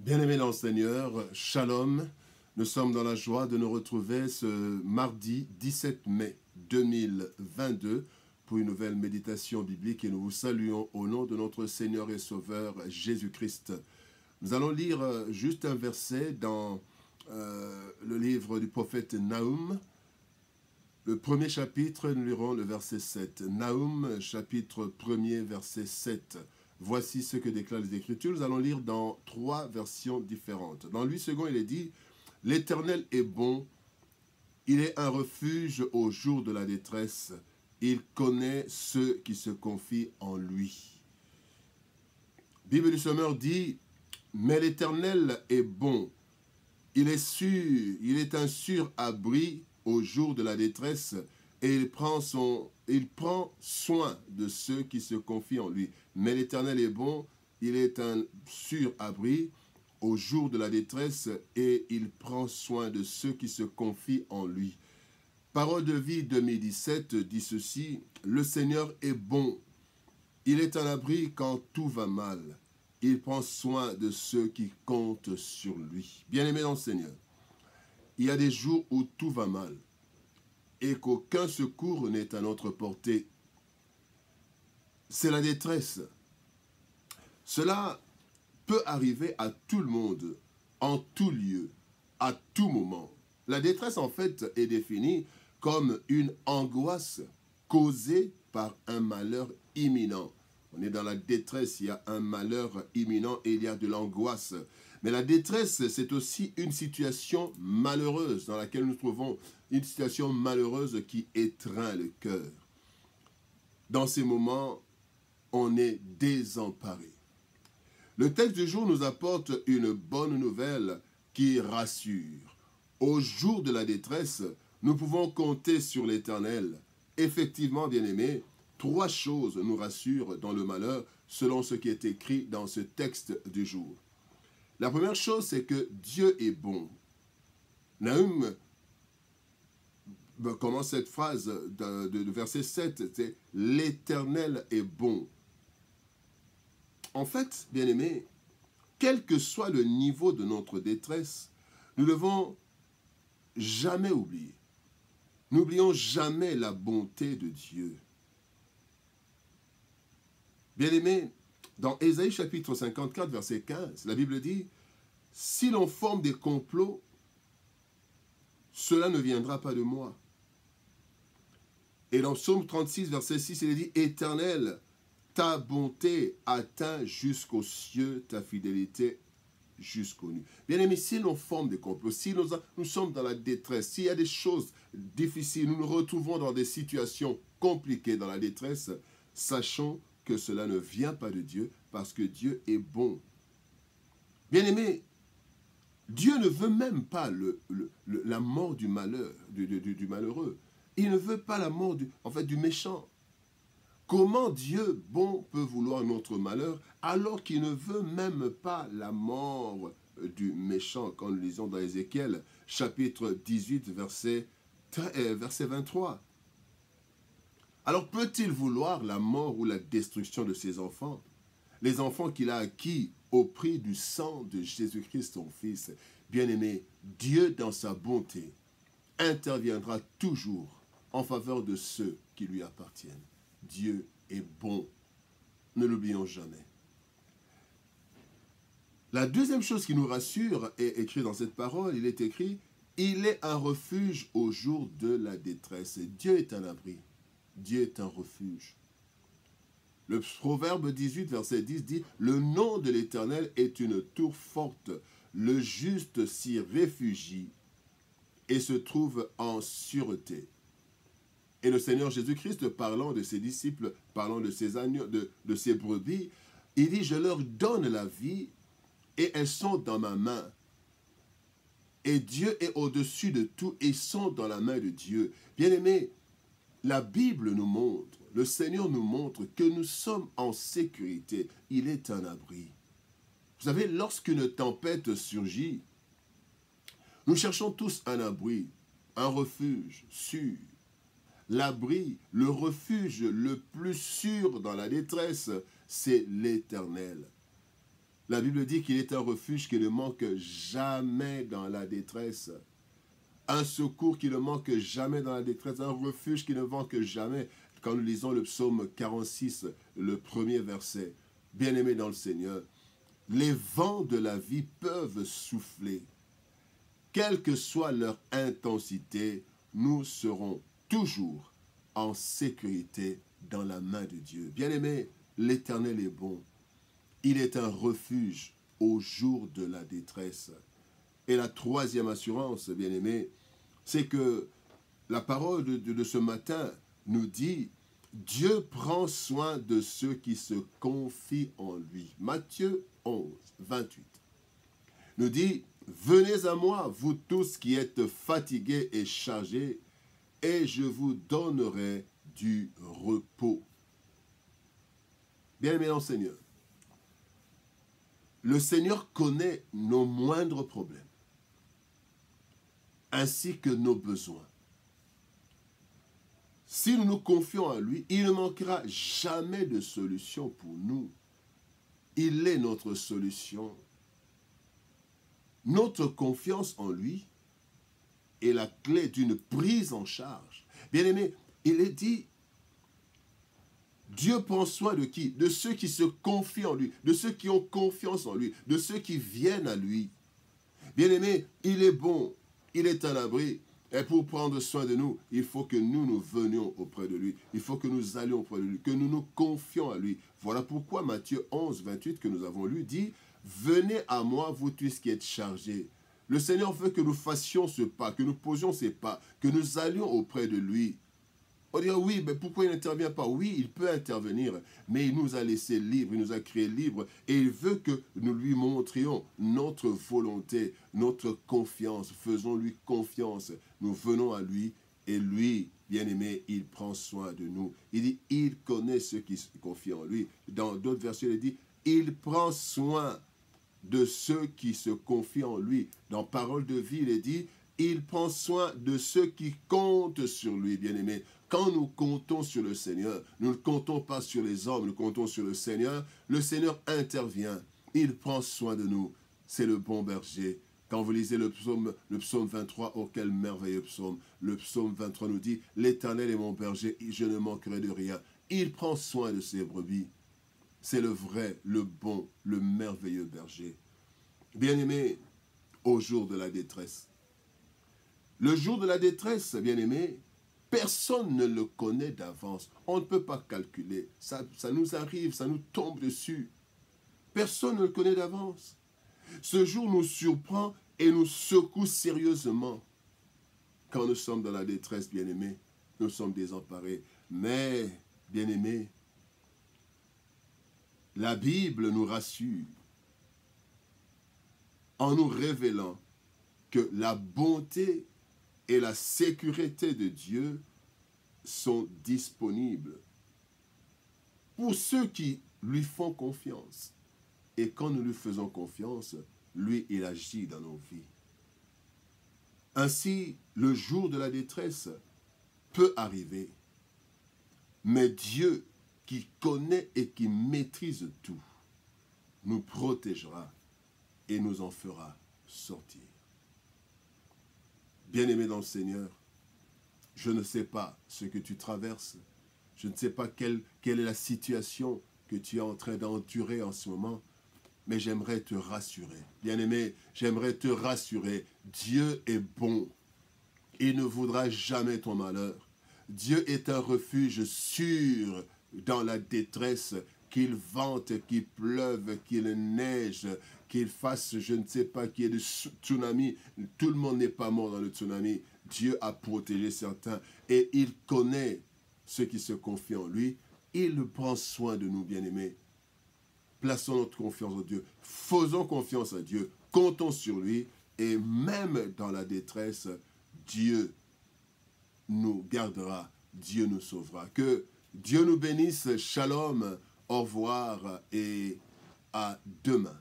Bien-aimés dans le Seigneur, Shalom, nous sommes dans la joie de nous retrouver ce mardi 17 mai 2022 pour une nouvelle méditation biblique et nous vous saluons au nom de notre Seigneur et Sauveur Jésus-Christ. Nous allons lire juste un verset dans le livre du prophète Nahum. Le premier chapitre, nous lirons le verset 7. Nahum, chapitre 1er, verset 7. Voici ce que déclarent les Écritures. Nous allons lire dans 3 versions différentes. Dans lui second, il est dit « L'Éternel est bon, il est un refuge au jour de la détresse, il connaît ceux qui se confient en lui. » Bible du Sommeur dit « Mais l'Éternel est bon, il est sûr, il est un sûr abri au jour de la détresse, et il prend soin de ceux qui se confient en lui. » Mais l'Éternel est bon, il est un sûr abri au jour de la détresse, et il prend soin de ceux qui se confient en lui. Parole de vie 2017 dit ceci, « Le Seigneur est bon, il est un abri quand tout va mal. Il prend soin de ceux qui comptent sur lui. » Bien-aimés dans le Seigneur, il y a des jours où tout va mal et qu'aucun secours n'est à notre portée. C'est la détresse. Cela peut arriver à tout le monde, en tout lieu, à tout moment. La détresse, en fait, est définie comme une angoisse causée par un malheur imminent. On est dans la détresse, il y a un malheur imminent et il y a de l'angoisse. Mais la détresse, c'est aussi une situation malheureuse dans laquelle nous trouvons une situation malheureuse qui étreint le cœur. Dans ces moments, on est désemparé. Le texte du jour nous apporte une bonne nouvelle qui rassure. Au jour de la détresse, nous pouvons compter sur l'Éternel. Effectivement, bien-aimés, 3 choses nous rassurent dans le malheur selon ce qui est écrit dans ce texte du jour. La première chose, c'est que Dieu est bon. Nahum commence cette phrase de verset 7, c'est « L'Éternel est bon ». En fait, bien-aimés, quel que soit le niveau de notre détresse, nous ne devons jamais oublier. N'oublions jamais la bonté de Dieu. Bien-aimés, dans Ésaïe chapitre 54, verset 15, la Bible dit « Si l'on forme des complots, cela ne viendra pas de moi. » Et dans Psaume 36, verset 6, il est dit « Éternel, ta bonté atteint jusqu'aux cieux, ta fidélité jusqu'aux nues. » Bien-aimés, si l'on forme des complots, si nous sommes dans la détresse, s'il y a des choses difficiles, nous nous retrouvons dans des situations compliquées dans la détresse, sachons que cela ne vient pas de Dieu, parce que Dieu est bon. Bien-aimés, Dieu ne veut même pas la mort du malheur, du malheureux. Il ne veut pas la mort du méchant. Comment Dieu bon peut vouloir notre malheur alors qu'il ne veut même pas la mort du méchant, quand nous lisons dans Ézéchiel, chapitre 18, verset 23. Alors peut-il vouloir la mort ou la destruction de ses enfants? Les enfants qu'il a acquis au prix du sang de Jésus-Christ, son Fils. Bien-aimé, Dieu dans sa bonté interviendra toujours en faveur de ceux qui lui appartiennent. Dieu est bon. Ne l'oublions jamais. La deuxième chose qui nous rassure est écrite dans cette parole. Il est écrit « Il est un refuge au jour de la détresse. » Dieu est un abri. Dieu est un refuge. Le Proverbe 18, verset 10 dit « Le nom de l'Éternel est une tour forte. Le juste s'y réfugie et se trouve en sûreté. » Et le Seigneur Jésus-Christ, parlant de ses disciples, parlant de ses agneaux, de ses brebis, il dit « Je leur donne la vie et elles sont dans ma main. » Et Dieu est au-dessus de tout et sont dans la main de Dieu. Bien-aimés, la Bible nous montre, le Seigneur nous montre que nous sommes en sécurité. Il est un abri. Vous savez, lorsqu'une tempête surgit, nous cherchons tous un abri, un refuge sûr. L'abri, le refuge le plus sûr dans la détresse, c'est l'Éternel. La Bible dit qu'il est un refuge qui ne manque jamais dans la détresse. Un secours qui ne manque jamais dans la détresse, un refuge qui ne manque jamais. Quand nous lisons le psaume 46, le premier verset, bien-aimés dans le Seigneur, les vents de la vie peuvent souffler. Quelle que soit leur intensité, nous serons toujours en sécurité dans la main de Dieu. Bien-aimés, l'Éternel est bon. Il est un refuge au jour de la détresse. Et la troisième assurance, bien-aimés, c'est que la parole de ce matin nous dit « Dieu prend soin de ceux qui se confient en lui ». Matthieu 11, 28 nous dit « Venez à moi, vous tous qui êtes fatigués et chargés, et je vous donnerai du repos. » Bien-aimés dans le Seigneur, le Seigneur connaît nos moindres problèmes, ainsi que nos besoins. Si nous nous confions à lui, il ne manquera jamais de solution pour nous. Il est notre solution. Notre confiance en lui est la clé d'une prise en charge. Bien-aimé, il est dit, Dieu prend soin de qui? De ceux qui se confient en lui, de ceux qui ont confiance en lui, de ceux qui viennent à lui. Bien-aimé, il est bon, il est un abri. Et pour prendre soin de nous, il faut que nous venions auprès de lui. Il faut que nous allions auprès de lui, que nous nous confions à lui. Voilà pourquoi Matthieu 11, 28 que nous avons lu dit « Venez à moi, vous tous qui êtes chargés ». Le Seigneur veut que nous fassions ce pas, que nous posions ces pas, que nous allions auprès de lui. On dirait, oui, mais pourquoi il n'intervient pas? Oui, il peut intervenir, mais il nous a laissés libres, il nous a créés libres, et il veut que nous lui montrions notre volonté, notre confiance. Faisons-lui confiance. Nous venons à lui, et lui, bien-aimé, il prend soin de nous. Il dit, il connaît ceux qui se confient en lui. Dans d'autres versions, il dit, il prend soin de ceux qui se confient en lui. Dans Parole de vie, il est dit, il prend soin de ceux qui comptent sur lui, bien-aimé. Quand nous comptons sur le Seigneur, nous ne comptons pas sur les hommes, nous comptons sur le Seigneur intervient, il prend soin de nous. C'est le bon berger. Quand vous lisez le psaume 23, oh quel merveilleux psaume. Le psaume 23 nous dit, l'Éternel est mon berger, je ne manquerai de rien. Il prend soin de ses brebis. C'est le vrai, le bon, le merveilleux berger. Bien-aimé, au jour de la détresse. Le jour de la détresse, bien-aimé, personne ne le connaît d'avance. On ne peut pas calculer. Ça nous arrive, ça nous tombe dessus. Personne ne le connaît d'avance. Ce jour nous surprend et nous secoue sérieusement. Quand nous sommes dans la détresse, bien-aimés, nous sommes désemparés. Mais, bien-aimés, la Bible nous rassure en nous révélant que la bonté et la sécurité de Dieu sont disponibles pour ceux qui lui font confiance. Et quand nous lui faisons confiance, lui, il agit dans nos vies. Ainsi, le jour de la détresse peut arriver, mais Dieu, qui connaît et qui maîtrise tout, nous protégera et nous en fera sortir. Bien-aimé dans le Seigneur, je ne sais pas ce que tu traverses, je ne sais pas quelle est la situation que tu es en train d'endurer en ce moment, mais j'aimerais te rassurer. Bien-aimé, j'aimerais te rassurer. Dieu est bon. Il ne voudra jamais ton malheur. Dieu est un refuge sûr dans la détresse, qu'il vente, qu'il pleuve, qu'il neige, qu'il fasse, je ne sais pas, qu'il y ait de tsunami. Tout le monde n'est pas mort dans le tsunami. Dieu a protégé certains et il connaît ceux qui se confient en lui. Il prend soin de nous, bien-aimés. Plaçons notre confiance en Dieu. Faisons confiance à Dieu. Comptons sur lui. Et même dans la détresse, Dieu nous gardera. Dieu nous sauvera. Que Dieu nous bénisse. Shalom. Au revoir et à demain.